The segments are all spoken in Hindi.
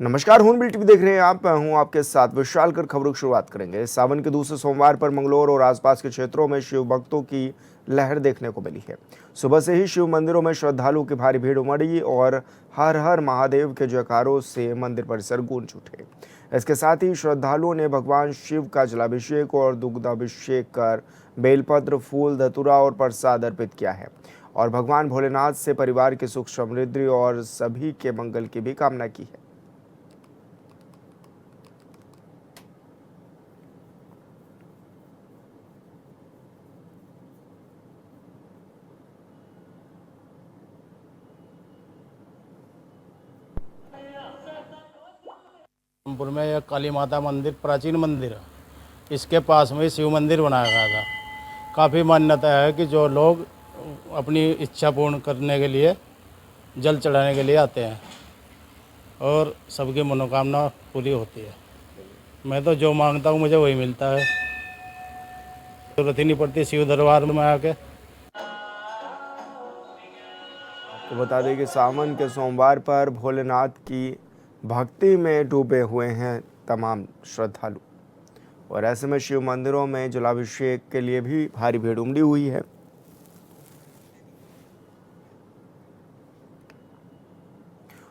नमस्कार, हून टीवी देख रहे हैं आप। मैं हूं आपके साथ विशाल कर खबरों की शुरुआत करेंगे। सावन के दूसरे सोमवार पर मंगलौर और आसपास के क्षेत्रों में शिव भक्तों की लहर देखने को मिली है। सुबह से ही शिव मंदिरों में श्रद्धालुओं की भारी भीड़ उमड़ी और हर हर महादेव के जयकारों से मंदिर परिसर गूंज उठे। इसके साथ ही श्रद्धालुओं ने भगवान शिव का जलाभिषेक और दुग्धाभिषेक कर बेलपत्र, फूल, धतूरा और प्रसाद अर्पित किया है और भगवान भोलेनाथ से परिवार की सुख समृद्धि और सभी के मंगल की भी कामना की है। रामपुर में एक काली माता मंदिर, प्राचीन मंदिर है। इसके पास में शिव मंदिर बनाया गया था। काफ़ी मान्यता है कि जो लोग अपनी इच्छा पूर्ण करने के लिए जल चढ़ाने के लिए आते हैं और सबकी मनोकामना पूरी होती है। मैं तो जो मांगता हूँ मुझे वही मिलता है। जरूरत ही नहीं पड़ती शिव दरबार में आके। तो बता दें कि सावन के सोमवार पर भोलेनाथ की भक्ति में डूबे हुए हैं तमाम श्रद्धालु और ऐसे में शिव मंदिरों में जलाभिषेक के लिए भी भारी भीड़ उमड़ी हुई है।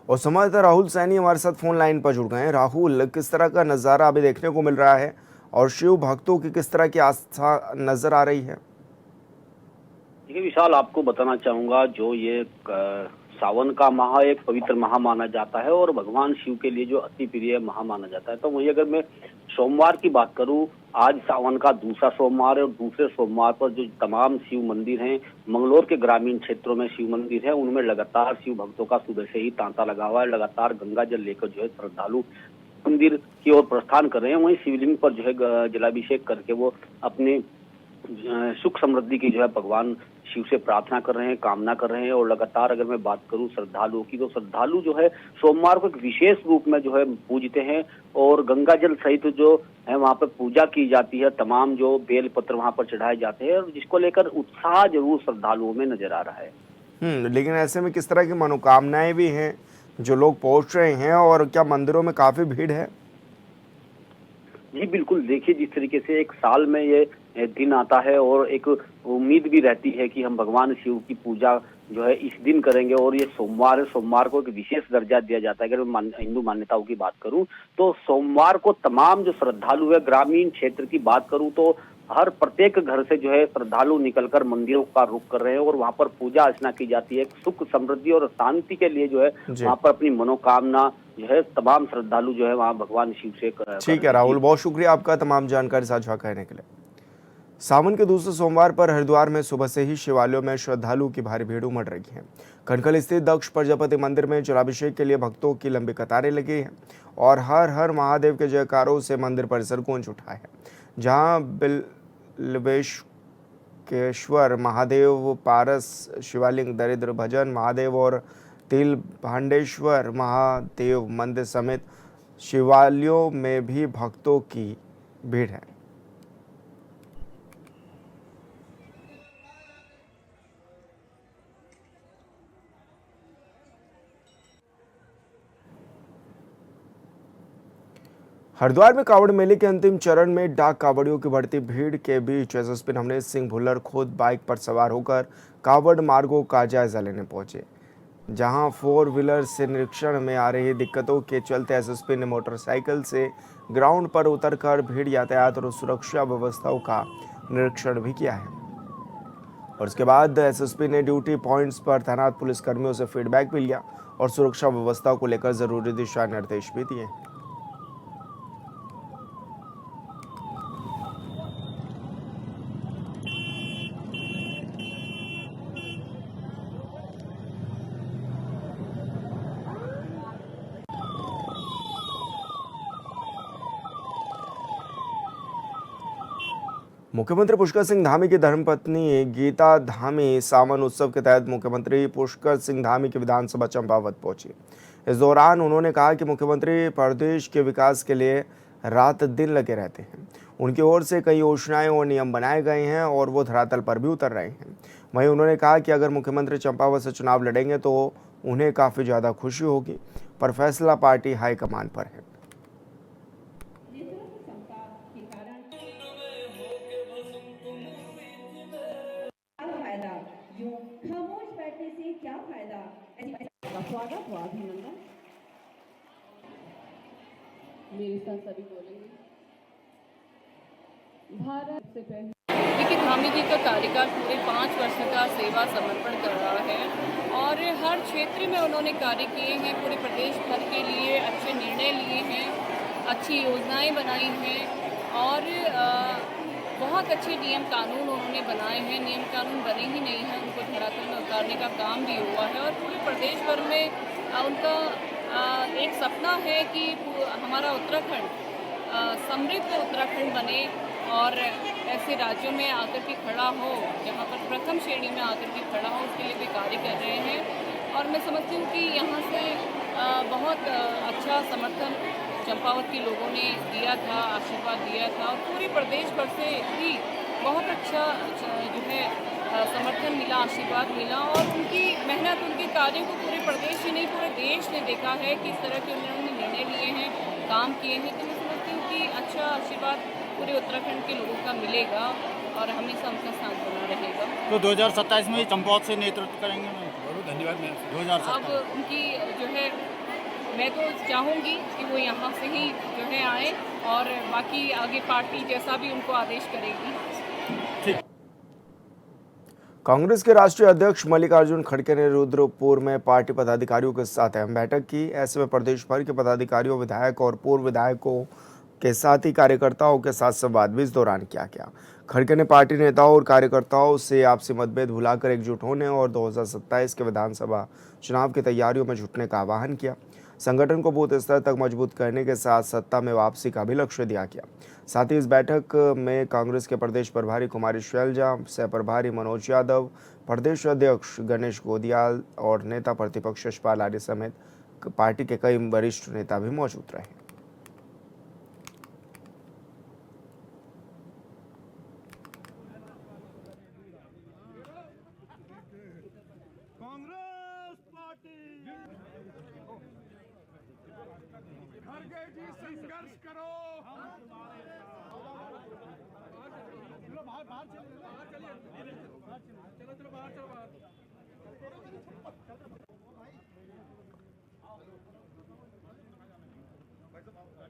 और संवाददाता राहुल सैनी हमारे साथ फोन लाइन पर जुड़ गए हैं। राहुल, किस तरह का नज़ारा अभी देखने को मिल रहा है और शिव भक्तों की किस तरह की आस्था नजर आ रही है? देखिए विशाल, आपको बताना चाहूंगा, जो ये सावन का माह एक पवित्र माह माना जाता है और भगवान शिव के लिए जो अति प्रिय माह माना जाता है। तो वही अगर मैं सोमवार की बात करूं, आज सावन का दूसरा सोमवार है और दूसरे सोमवार पर जो तमाम शिव मंदिर हैं, मंगलौर के ग्रामीण क्षेत्रों में शिव मंदिर है, उनमें लगातार शिव भक्तों का सुबह से ही तांता लगा हुआ है। लगातार गंगा जल लेकर जो है श्रद्धालु मंदिर की ओर प्रस्थान कर रहे हैं। वहीं शिवलिंग पर जो है जलाभिषेक करके वो अपने सुख समृद्धि की जो है भगवान शिव से प्रार्थना कर रहे हैं, कामना कर रहे हैं। और लगातार अगर मैं बात करूं श्रद्धालुओं की, तो श्रद्धालु जो है सोमवार को एक विशेष रूप में जो है पूजते हैं और गंगा जल सहित जो है वहां पर पूजा की जाती है। तमाम जो बेल पत्र वहां पर चढ़ाए जाते हैं, जिसको लेकर उत्साह जरूर श्रद्धालुओं में नजर आ रहा है। लेकिन ऐसे में किस तरह की मनोकामनाएं भी हैं जो लोग पहुंच रहे हैं और क्या मंदिरों में काफी भीड़ है? जी बिल्कुल, देखिए जिस तरीके से एक साल में ये दिन आता है और एक उम्मीद भी रहती है कि हम भगवान शिव की पूजा जो है इस दिन करेंगे और ये सोमवार है, सोमवार को एक विशेष दर्जा दिया जाता है। अगर मैं हिंदू मान्यताओं की बात करूं तो सोमवार को तमाम जो श्रद्धालु है, ग्रामीण क्षेत्र की बात करूं तो हर प्रत्येक घर से जो है श्रद्धालु निकलकर मंदिरों का रुख कर रहे हैं और वहां पर पूजा अर्चना की जाती है। सुख समृद्धि और शांति के लिए जो है वहां पर अपनी मनोकामना जो है तमाम श्रद्धालु जो है वहां भगवान शिव से ठीक है राहुल, बहुत शुक्रिया आपका तमाम जानकारी साझा करने के लिए। सावन के दूसरे सोमवार पर हरिद्वार में सुबह से ही शिवालयों में श्रद्धालुओं की भारी भीड़ उमड़ रही है। कनखल स्थित दक्ष प्रजापति मंदिर में जलाभिषेक के लिए भक्तों की लंबी कतारें लगी हैं और हर हर महादेव के जयकारों से मंदिर परिसर गूंज उठा है। जहां बिल्वेश्वर महादेव, पारस शिवालिंग, दरिद्र भजन महादेव और तिल भांडेश्वर महादेव मंदिर समेत शिवालयों में भी भक्तों की भीड़ है। हरिद्वार में कावड़ मेले के अंतिम चरण में डाक कावड़ियों की बढ़ती भीड़ के बीच एसएसपी नवनीत सिंह भुल्लर खुद बाइक पर सवार होकर कावड़ मार्गों का जायजा लेने पहुंचे। जहां 4 व्हीलर से निरीक्षण में आ रही दिक्कतों के चलते एसएसपी ने मोटरसाइकिल से ग्राउंड पर उतरकर भीड़, यातायात और सुरक्षा व्यवस्थाओं का निरीक्षण भी किया है। और उसके बाद एसएसपी ने ड्यूटी पॉइंट्स पर तैनात पुलिसकर्मियों से फीडबैक भी लिया और सुरक्षा व्यवस्था को लेकर जरूरी दिशा निर्देश भी दिए। मुख्यमंत्री पुष्कर सिंह धामी की धर्मपत्नी गीता धामी सावन उत्सव के तहत मुख्यमंत्री पुष्कर सिंह धामी की विधानसभा चंपावत पहुंची। इस दौरान उन्होंने कहा कि मुख्यमंत्री प्रदेश के विकास के लिए रात दिन लगे रहते हैं। उनकी ओर से कई योजनाएं और नियम बनाए गए हैं और वो धरातल पर भी उतर रहे हैं। वहीं उन्होंने कहा कि अगर मुख्यमंत्री चंपावत से चुनाव लड़ेंगे तो उन्हें काफ़ी ज़्यादा खुशी होगी। पर फैसला पार्टी हाईकमान पर है। खामोश बैठने से क्या फायदा। स्वागत व अभिनंदन। मेरे साथ सभी बोलेंगे। भारत से पहले देखिए, धामी जी का कार्यकाल पूरे 5 वर्ष का सेवा समर्पण कर रहा है और हर क्षेत्र में उन्होंने कार्य किए हैं। पूरे प्रदेश भर के लिए अच्छे निर्णय लिए हैं, अच्छी योजनाएं बनाई हैं और बहुत अच्छे नियम कानून उन्होंने बनाए हैं। नियम कानून बने ही नहीं हैं, उनको धरातल में उतारने का काम भी हुआ है और पूरे प्रदेश भर में उनका एक सपना है कि हमारा उत्तराखंड समृद्ध उत्तराखंड बने और ऐसे राज्यों में आकर के खड़ा हो जहाँ पर प्रथम श्रेणी में आकर के खड़ा हो, उसके लिए भी कार्य कर रहे हैं। और मैं समझती हूँ कि यहाँ से बहुत अच्छा समर्थन चंपावत के लोगों ने दिया था, आशीर्वाद दिया था और पूरे प्रदेश भर से भी बहुत अच्छा जो है समर्थन मिला, आशीर्वाद मिला और उनकी मेहनत, उनके कार्यों को पूरे प्रदेश ही नहीं पूरे देश ने देखा है कि इस तरह के उन्होंने निर्णय लिए हैं, काम किए हैं। तो मैं समझती हूँ कि अच्छा आशीर्वाद पूरे उत्तराखंड के लोगों का मिलेगा और हमेशा उनका साथ बना रहेगा। तो 2027 में चंपावत से नेतृत्व करेंगे मैम? बहुत धन्यवाद मैम। 2027 अब उनकी जो है मैं तो चाहूँगी कि वो यहाँ से ही जो है आए और बाकी आगे पार्टी जैसा भी उनको आदेश करेगी। कांग्रेस के राष्ट्रीय अध्यक्ष मल्लिकार्जुन खड़गे ने रुद्रपुर में पार्टी पदाधिकारियों के साथ अहम बैठक की। ऐसे में प्रदेश भर के पदाधिकारियों, विधायक और पूर्व विधायकों के साथ ही कार्यकर्ताओं के साथ संवाद भी इस दौरान किया गया। खड़गे ने पार्टी नेताओं और कार्यकर्ताओं से आपसी मतभेद भुलाकर एकजुट होने और 2027 के विधानसभा चुनाव की तैयारियों में जुटने का आह्वान किया। संगठन को बूथ स्तर तक मजबूत करने के साथ सत्ता में वापसी का भी लक्ष्य दिया गया। साथ ही इस बैठक में कांग्रेस के प्रदेश प्रभारी कुमारी शैलजा, सह प्रभारी मनोज यादव, प्रदेश अध्यक्ष गणेश गोदियाल और नेता प्रतिपक्ष यशपाल आर्य समेत पार्टी के कई वरिष्ठ नेता भी मौजूद रहे। खड़गे जी संघर्ष करो।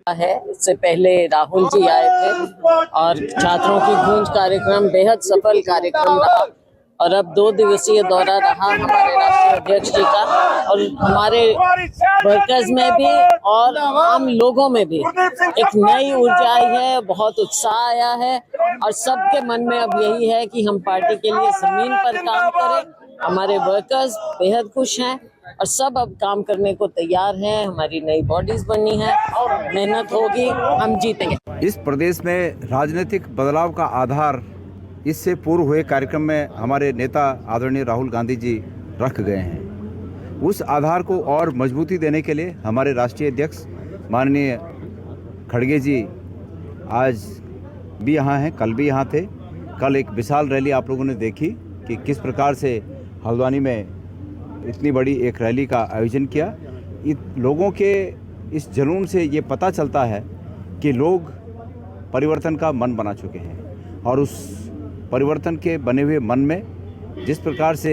है। इससे पहले राहुल जी आए थे और छात्रों की गूंज कार्यक्रम बेहद सफल कार्यक्रम रहा और अब 2 दिवसीय दौरा रहा हमारे राष्ट्रीय अध्यक्ष जी का और हमारे वर्कर्स में भी और आम लोगों में भी एक नई ऊर्जा आई है, बहुत उत्साह आया है और सबके मन में अब यही है कि हम पार्टी के लिए जमीन पर काम करें। हमारे वर्कर्स बेहद खुश हैं और सब अब काम करने को तैयार हैं। हमारी नई बॉडीज बननी है, मेहनत होगी, हम जीतेंगे। इस प्रदेश में राजनीतिक बदलाव का आधार इससे पूर्व हुए कार्यक्रम में हमारे नेता आदरणीय राहुल गांधी जी रख गए हैं। उस आधार को और मजबूती देने के लिए हमारे राष्ट्रीय अध्यक्ष माननीय खड़गे जी आज भी यहाँ हैं, कल भी यहाँ थे। कल एक विशाल रैली आप लोगों ने देखी कि किस प्रकार से हल्द्वानी में इतनी बड़ी एक रैली का आयोजन किया। लोगों के इस जुनून से ये पता चलता है कि लोग परिवर्तन का मन बना चुके हैं और उस परिवर्तन के बने हुए मन में जिस प्रकार से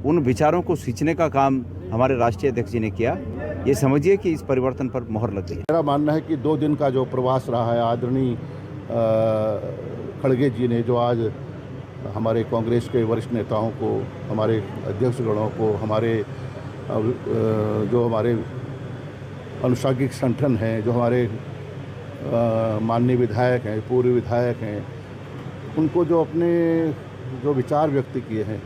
उन विचारों को सींचने का काम हमारे राष्ट्रीय अध्यक्ष जी ने किया, ये समझिए कि इस परिवर्तन पर मोहर लग गई है। मेरा मानना है कि 2 दिन का जो प्रवास रहा है आदरणीय खड़गे जी ने, जो आज हमारे कांग्रेस के वरिष्ठ नेताओं को, हमारे अध्यक्षगणों को, हमारे जो हमारे अनुषांगिक संगठन हैं, जो हमारे माननीय विधायक हैं, पूर्व विधायक हैं, उनको जो अपने जो विचार व्यक्त किए हैं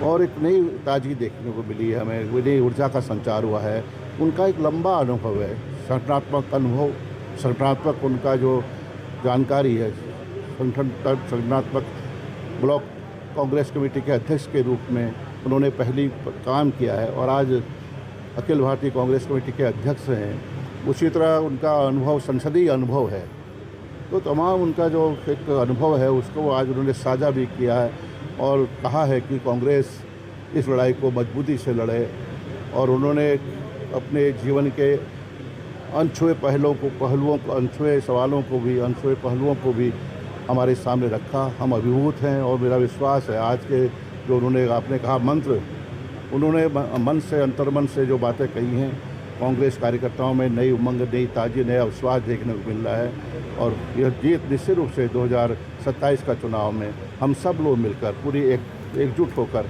और एक नई ताजगी देखने को मिली है, हमें नई ऊर्जा का संचार हुआ है। उनका एक लंबा अनुभव है, संगठनात्मक अनुभव, संगठनात्मक उनका जो जानकारी है, संगठनात्मक ब्लॉक कांग्रेस कमेटी के अध्यक्ष के रूप में उन्होंने पहली काम किया है और आज अखिल भारतीय कांग्रेस कमेटी के अध्यक्ष हैं। उसी तरह उनका अनुभव संसदीय अनुभव है, तो तमाम उनका जो एक अनुभव है उसको आज उन्होंने साझा भी किया है और कहा है कि कांग्रेस इस लड़ाई को मजबूती से लड़े। और उन्होंने अपने जीवन के अनछुए पहलुओं को अनछुए सवालों को भी अनछुए पहलुओं को भी हमारे सामने रखा। हम अभिभूत हैं और मेरा विश्वास है आज के जो उन्होंने आपने कहा मंत्र, उन्होंने मन से अंतर्मन से जो बातें कही हैं, कांग्रेस कार्यकर्ताओं में नई उमंग, नई ताज़गी, नया विश्वास देखने को मिल रहा है। और यह जीत निश्चित रूप से 2027 का चुनाव में हम सब लोग मिलकर पूरी एकजुट होकर।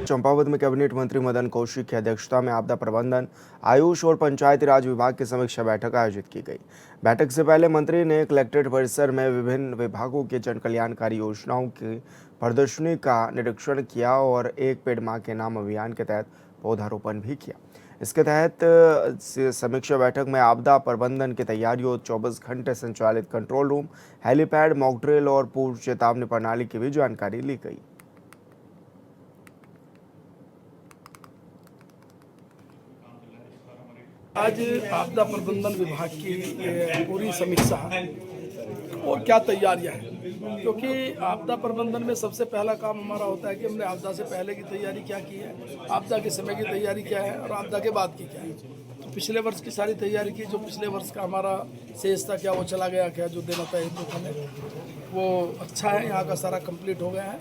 चंपावत में कैबिनेट मंत्री मदन कौशिक की अध्यक्षता में आपदा प्रबंधन, आयुष और पंचायती राज विभाग की समीक्षा बैठक आयोजित की गई। बैठक से पहले मंत्री ने कलेक्ट्रेट परिसर में विभिन्न विभागों की जन कल्याणकारी योजनाओं की प्रदर्शनी का निरीक्षण किया और एक पेड़ मां के नाम अभियान के तहत पौधारोपण भी किया। इसके तहत समीक्षा बैठक में आपदा प्रबंधन की तैयारियों, 24 घंटे संचालित control room, helipad, mock drill और पूर्व चेतावनी प्रणाली की भी जानकारी ली गई। आज आपदा प्रबंधन विभाग की पूरी समीक्षा और क्या तैयारियां हैं, क्योंकि आपदा प्रबंधन में सबसे पहला काम हमारा होता है कि हमने आपदा से पहले की तैयारी क्या की है, आपदा के समय की तैयारी क्या है और आपदा के बाद की क्या है। तो पिछले वर्ष की सारी तैयारी की, जो पिछले वर्ष का हमारा शेष था क्या वो चला गया, क्या जो देना था हिंदू हमें वो अच्छा है, यहाँ का सारा कंप्लीट हो गया है।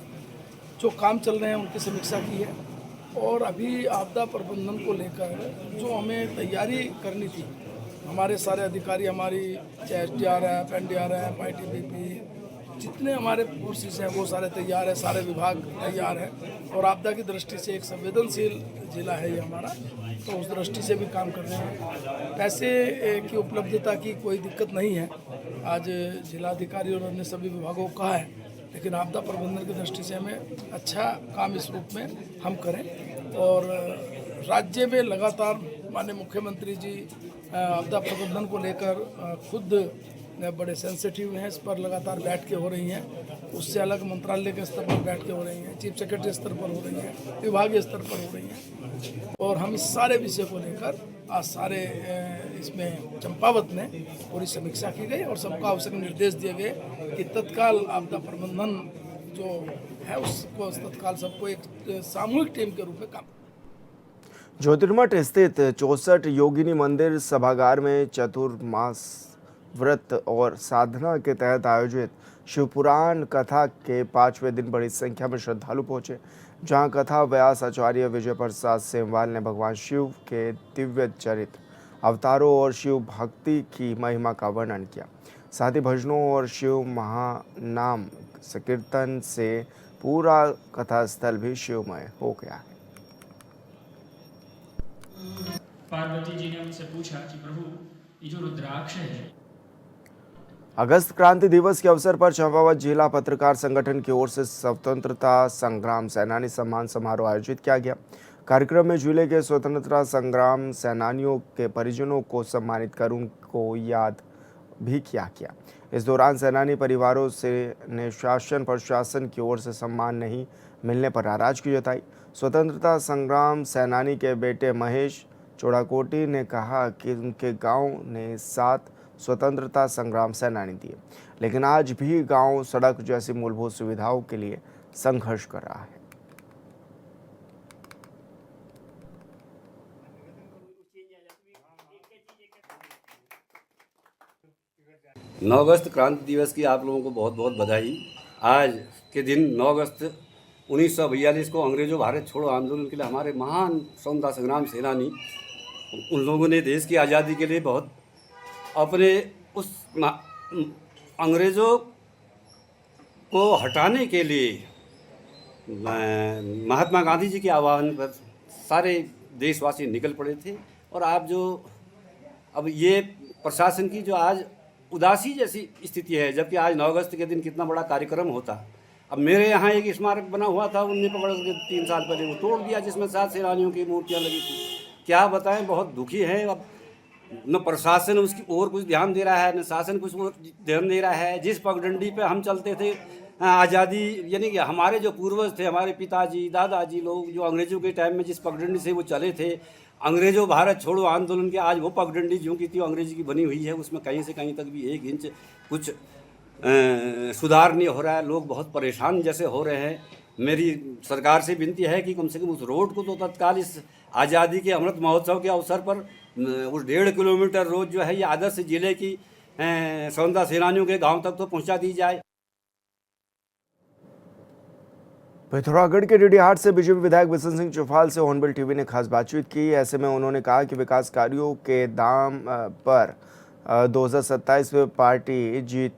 जो काम चल रहे हैं उनकी समीक्षा की है और अभी आपदा प्रबंधन को लेकर जो हमें तैयारी करनी थी, हमारे सारे अधिकारी, हमारी चाहे SDRF, NDRF, ITBP, जितने हमारे फोर्सेस हैं वो सारे तैयार हैं, सारे विभाग तैयार हैं। और आपदा की दृष्टि से एक संवेदनशील जिला है ये हमारा, तो उस दृष्टि से भी काम कर रहे हैं। पैसे की उपलब्धता की कोई दिक्कत नहीं है, आज जिलाधिकारी और अन्य सभी विभागों को कहा है, लेकिन आपदा प्रबंधन की दृष्टि से हमें अच्छा काम इस रूप में हम करें। और राज्य में लगातार माननीय मुख्यमंत्री जी आपदा प्रबंधन को लेकर खुद बड़े सेंसिटिव हैं, इस पर लगातार बैठकें हो रही हैं। उससे अलग मंत्रालय के स्तर पर बैठकें हो रही हैं, चीफ सेक्रेटरी स्तर पर हो रही हैं, विभागीय स्तर पर हो रही हैं। और हम इस सारे विषय को लेकर आज सारे इसमें चंपावत में पूरी समीक्षा की गई और सबको आवश्यक निर्देश दिए गए कि तत्काल आपदा प्रबंधन जो है उसको तत्काल सबको एक सामूहिक टीम के रूप में काम। ज्योतिर्मठ स्थित 64 योगिनी मंदिर सभागार में चतुर्मास व्रत और साधना के तहत आयोजित शिवपुराण कथा के 5वें दिन बड़ी संख्या में श्रद्धालु पहुंचे, जहां कथा व्यास आचार्य विजय प्रसाद सेमवाल ने भगवान शिव के दिव्य चरित्र, अवतारों और शिव भक्ति की महिमा का वर्णन किया। साथ ही भजनों और शिव महानाम संकीर्तन से पूरा कथा स्थल भी शिवमय हो गया है। पार्वती जी ने उनसे पूछा कि प्रभु ये जो रुद्राक्ष है। अगस्त क्रांति दिवस के अवसर पर चंपावत जिला पत्रकार संगठन की ओर से स्वतंत्रता संग्राम सेनानी सम्मान समारोह आयोजित किया गया। कार्यक्रम में जिले के स्वतंत्रता संग्राम सेनानियों के परिजनों को सम्मानित कर उनको याद भी किया गया। इस दौरान सेनानी परिवारों से ने शासन प्रशासन की ओर से सम्मान नहीं मिलने पर नाराजगी जताई। स्वतंत्रता संग्राम सेनानी के बेटे महेश चौड़ाकोटी ने कहा कि उनके गांव ने 7 स्वतंत्रता संग्राम सेनानी दिए, लेकिन आज भी गांव सड़क जैसी मूलभूत सुविधाओं के लिए संघर्ष कर रहा है। 9 अगस्त क्रांति दिवस की आप लोगों को बहुत बहुत बधाई। आज के दिन 9 अगस्त 1942 को अंग्रेजों भारत छोड़ो आंदोलन के लिए हमारे महान स्वतंत्रता संग्राम सेनानी, उन लोगों ने देश की आज़ादी के लिए बहुत अपने उस अंग्रेज़ों को हटाने के लिए महात्मा गांधी जी के आह्वान पर सारे देशवासी निकल पड़े थे। और आप जो अब ये प्रशासन की जो आज उदासी जैसी स्थिति है, जबकि आज 9 अगस्त के दिन कितना बड़ा कार्यक्रम होता। अब मेरे यहाँ एक स्मारक बना हुआ था, उनने पकड़ के 3 साल पहले वो तोड़ दिया, जिसमें 7 सेनानियों की मूर्तियाँ लगी थी। क्या बताएं, बहुत दुखी हैं। अब न प्रशासन उसकी ओर कुछ ध्यान दे रहा है, न शासन कुछ ध्यान दे रहा है। जिस पगडंडी पे हम चलते थे आज़ादी, यानी कि हमारे जो पूर्वज थे, हमारे पिताजी दादाजी लोग जो अंग्रेज़ों के टाइम में जिस पगडंडी से वो चले थे, अंग्रेज़ों भारत छोड़ो आंदोलन के, आज वो पगडंडी जो की थी अंग्रेजी की बनी हुई है, उसमें कहीं से कहीं तक भी 1 इंच कुछ सुधार नहीं हो रहा है। लोग बहुत परेशान जैसे हो रहे हैं। मेरी सरकार से विनती है कि कम से कम उस रोड को तो तत्काल इस आज़ादी के अमृत महोत्सव के अवसर पर उस 1.5 किलोमीटर रोड जो है ये आदर्श जिले की स्वतंत्रता सेनानियों के गांव तक तो पहुंचा दी जाए। पिथौरागढ़ के डीडीहाट से बीजेपी विधायक बिशन सिंह चौफाल से हॉर्नबिल टीवी ने खास बातचीत की। ऐसे में उन्होंने कहा कि विकास कार्यों के दाम पर 2027 में पार्टी जीत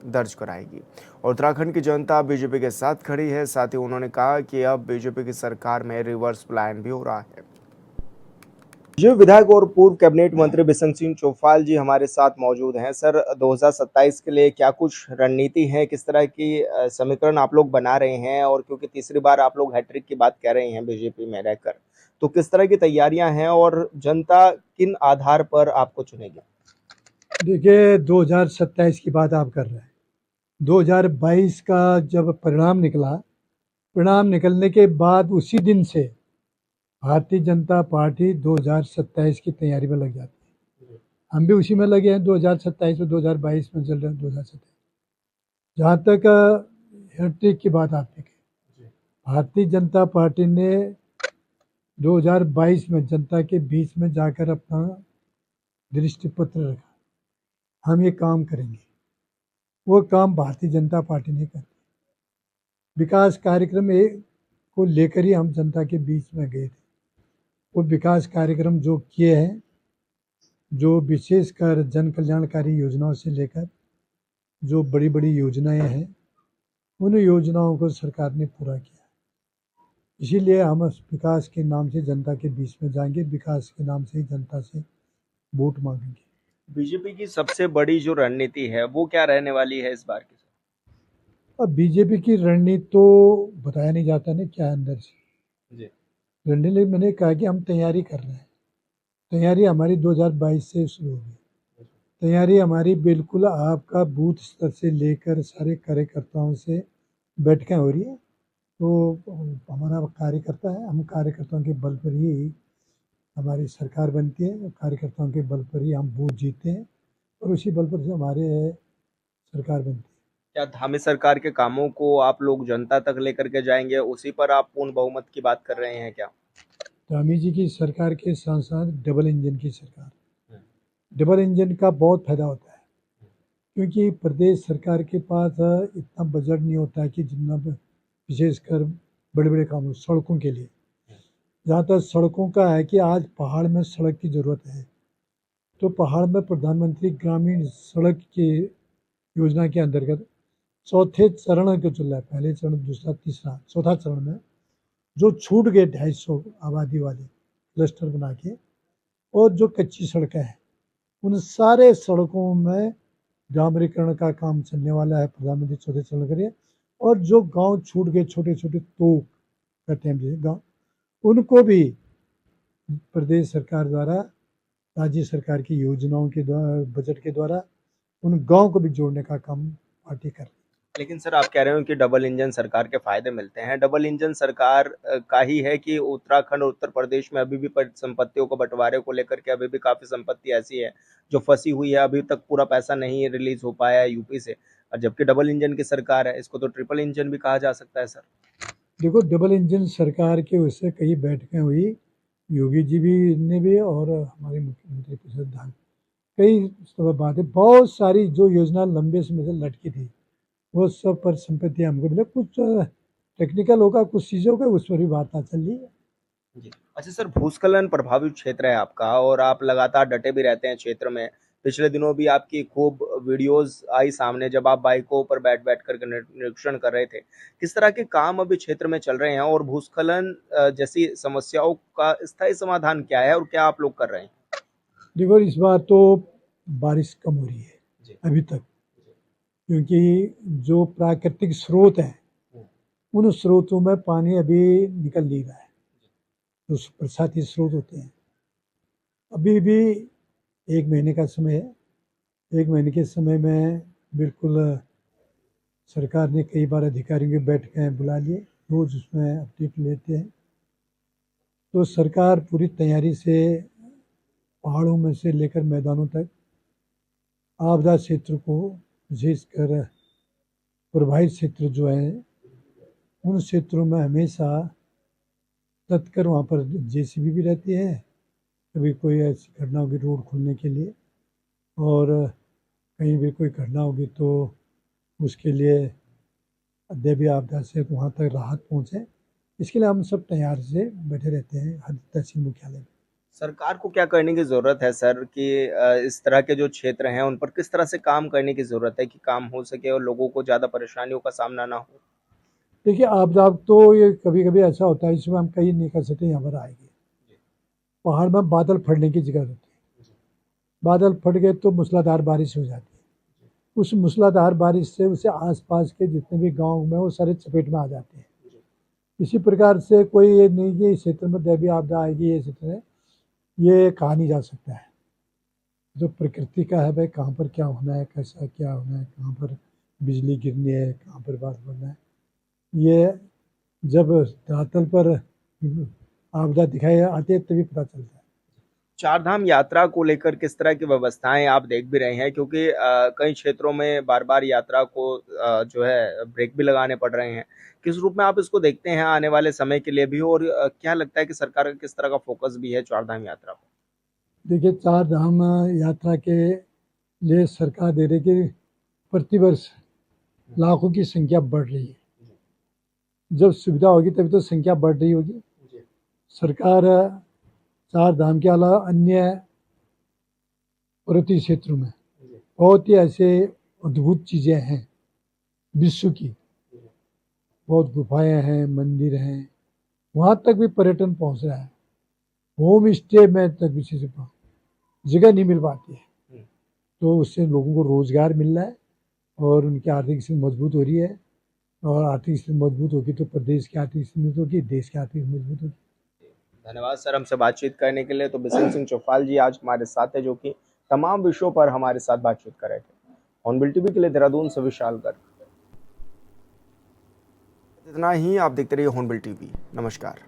दर्ज कराएगी। उत्तराखंड की जनता बीजेपी के साथ खड़ी है। साथ ही उन्होंने कहा कि अब बीजेपी की सरकार में रिवर्स प्लान भी हो रहा है। बीजेपी विधायक और पूर्व कैबिनेट मंत्री बिशन सिंह चौफाल जी हमारे साथ मौजूद हैं। सर, 2027 के लिए क्या कुछ रणनीति है, किस तरह की समीकरण आप लोग बना रहे हैं, और क्योंकि तीसरी बार आप लोग हैट्रिक की बात कह रहे हैं बीजेपी में रहकर, तो किस तरह की तैयारियां हैं और जनता किन आधार पर आपको चुनेगी? देखिए, 2027 की बात आप कर रहे हैं। 2022 का जब परिणाम निकलने के बाद उसी दिन से भारतीय जनता पार्टी 2027 की तैयारी में लग जाती है। हम भी उसी में लगे हैं। 2027 में 2022 में चल रहे हैं 2027। जहाँ तक हैट्रिक की बात आपने की, भारतीय जनता पार्टी ने 2022 में जनता के बीच में जाकर अपना दृष्टि पत्र रखा, हम ये काम करेंगे। वो काम भारतीय जनता पार्टी ने कर। विकास कार्यक्रम को लेकर ही हम जनता के बीच में गए थे। वो विकास कार्यक्रम जो किए हैं, जो विशेषकर जन कल्याणकारी योजनाओं से लेकर जो बड़ी बड़ी योजनाएं हैं, उन योजनाओं को सरकार ने पूरा किया। इसीलिए हम विकास के नाम से जनता के बीच में जाएंगे, विकास के नाम से जनता से वोट मांगेंगे। बीजेपी की सबसे बड़ी जो रणनीति है वो क्या रहने वाली है इस बार की? अब बीजेपी की रणनीति तो बताया नहीं जाता ना क्या अंदर से जी। रणनीति मैंने कहा कि हम तैयारी कर रहे हैं। तैयारी हमारी 2022 से शुरू होगी। तैयारी हमारी बिल्कुल आपका बूथ स्तर से लेकर सारे कार्यकर्ताओं से बैठकें हो रही है। तो हमारा कार्यकर्ता है, हम कार्यकर्ताओं के बल पर ही हमारी सरकार बनती है। कार्यकर्ताओं के बल पर ही हम वोट जीतते हैं और उसी बल पर से हमारे सरकार बनती है। क्या धामी सरकार के कामों को आप लोग जनता तक लेकर के जाएंगे, उसी पर आप पूर्ण बहुमत की बात कर रहे हैं क्या? धामी जी की सरकार के साथ साथ डबल इंजन की सरकार, डबल इंजन का बहुत फायदा होता है, क्योंकि प्रदेश सरकार के पास इतना बजट नहीं होता है कि जितना विशेषकर बड़े बड़े कामों सड़कों के लिए। जहाँ तक सड़कों का है कि आज पहाड़ में सड़क की ज़रूरत है, तो पहाड़ में प्रधानमंत्री ग्रामीण सड़क के योजना के अंतर्गत चौथे चरण को चल रहा है। पहले चरण, दूसरा, तीसरा, चौथा चरण में जो छूट गए 250 आबादी वाले क्लस्टर बना के, और जो कच्ची सड़कें हैं उन सारे सड़कों में डामरीकरण का काम चलने वाला है। प्रधानमंत्री चौथे चरण करिए। और जो गांव छूट गए, छोटे छोटे तो कहते हैं जैसे गाँव, उनको भी प्रदेश सरकार द्वारा, राज्य सरकार की योजनाओं के द्वारा, बजट के द्वारा उन गांव को भी जोड़ने का काम पार्टी कर रही है। लेकिन सर, आप कह रहे हो कि डबल इंजन सरकार के फायदे मिलते हैं। डबल इंजन सरकार का ही है कि उत्तराखंड और उत्तर प्रदेश में अभी भी संपत्तियों को बंटवारे को लेकर के अभी भी काफी संपत्ति ऐसी है जो फंसी हुई है, अभी तक पूरा पैसा नहीं रिलीज हो पाया है यूपी से, और जबकि डबल इंजन की सरकार है। इसको तो ट्रिपल इंजन भी कहा जा सकता है सर। देखो, डबल इंजन सरकार के उससे कई बैठकें हुई, योगी जी भी ने भी और हमारे मुख्यमंत्री प्रसाद, कई बातें, बहुत सारी जो योजना लंबे समय से लटकी थी वो सब पर संपत्ति हमको मिले। कुछ टेक्निकल होगा, कुछ चीज़ें होगा, उस पर भी बात चल रही है जी। अच्छा सर, भूस्खलन प्रभावित क्षेत्र है आपका और आप लगातार डटे भी रहते हैं क्षेत्र में। पिछले दिनों भी आपकी खूब वीडियोस आई सामने जब आप बाइकों पर बैठ कर निरीक्षण कर रहे थे। किस तरह के काम अभी क्षेत्र में चल रहे हैं और भूस्खलन जैसी समस्याओं का स्थायी समाधान क्या है और क्या आप लोग कर रहे हैं? देखो, इस बार तो बारिश कम हो रही है अभी तक, क्योंकि जो प्राकृतिक स्रोत हैं उन स्रोतों में पानी अभी निकल नहीं रहा है। जो बरसाती स्रोत होते हैं, अभी भी 1 महीने का समय है। 1 महीने के समय में बिल्कुल सरकार ने कई बार अधिकारियों की बैठकें बुला लिए, रोज़ उसमें अपडेट लेते हैं। तो सरकार पूरी तैयारी से पहाड़ों में से लेकर मैदानों तक आपदा क्षेत्र को, विशेषकर प्रभावित क्षेत्र जो हैं, उन क्षेत्रों में हमेशा तत्कर वहाँ पर जेसीबी भी रहती है, कभी कोई ऐसी घटना होगी रोड खोलने के लिए, और कहीं भी कोई घटना होगी तो उसके लिए दैवीय आपदा से वहाँ तक राहत पहुँचे, इसके लिए हम सब तैयार से बैठे रहते हैं हर तहसील मुख्यालय में। सरकार को क्या करने की ज़रूरत है सर कि इस तरह के जो क्षेत्र हैं उन पर किस तरह से काम करने की ज़रूरत है कि काम हो सके और लोगों को ज़्यादा परेशानियों का सामना ना हो? देखिए आपदा तो ये कभी कभी ऐसा होता है इसमें हम कहीं नहीं कर सकते, यहाँ पर आएगी पहाड़ में बादल फटने की जगह होती है, बादल फट गए तो मूसलाधार बारिश हो जाती है, उस मूसलाधार बारिश से उसे आसपास के जितने भी गांव में वो सारे चपेट में आ जाते हैं। इसी प्रकार से कोई ये नहीं कि इस क्षेत्र में दैवीय आपदा आएगी, ये क्षेत्र है, ये कहा नहीं जा सकता है। जो प्रकृति का है भाई, कहाँ पर क्या होना है, कैसा क्या होना है, कहाँ पर बिजली गिरनी है, कहाँ पर बात होना है, ये जब धरातल पर आपदा दिखाई आती है तभी पता चलता है। चारधाम यात्रा को लेकर किस तरह की व्यवस्थाएं आप देख भी रहे हैं, क्योंकि कई क्षेत्रों में बार बार यात्रा को जो है ब्रेक भी लगाने पड़ रहे हैं, किस रूप में आप इसको देखते हैं आने वाले समय के लिए भी, और क्या लगता है कि सरकार का किस तरह का फोकस भी है चारधाम यात्रा पर? देखिए चार धाम यात्रा के लिए सरकार दे रही कि प्रतिवर्ष लाखों की संख्या बढ़ रही है, जब सुविधा होगी तभी तो संख्या बढ़ रही होगी। सरकार चार धाम के अलावा अन्य पर्वतीय क्षेत्रों में बहुत ही ऐसे अद्भुत चीज़ें हैं विश्व की, बहुत गुफाएं हैं, मंदिर हैं, वहाँ तक भी पर्यटन पहुँच रहा है। होम स्टे में तक विशेष जगह नहीं मिल पाती है, तो उससे लोगों को रोजगार मिल रहा है और उनकी आर्थिक स्थिति मजबूत हो रही है, और आर्थिक स्थिति मजबूत होगी तो प्रदेश की आर्थिक स्थिति मजबूत होगी, देश की आर्थिक मजबूत होगी। धन्यवाद सर हमसे बातचीत करने के लिए। तो बिशन सिंह चौफाल जी आज हमारे साथ है, जो कि तमाम विषयों पर हमारे साथ बातचीत कर रहे थे। हॉर्नबिल टीवी के लिए देहरादून से विशाल गर्ग। इतना ही, आप देखते रहिए हॉर्नबिल टीवी। नमस्कार।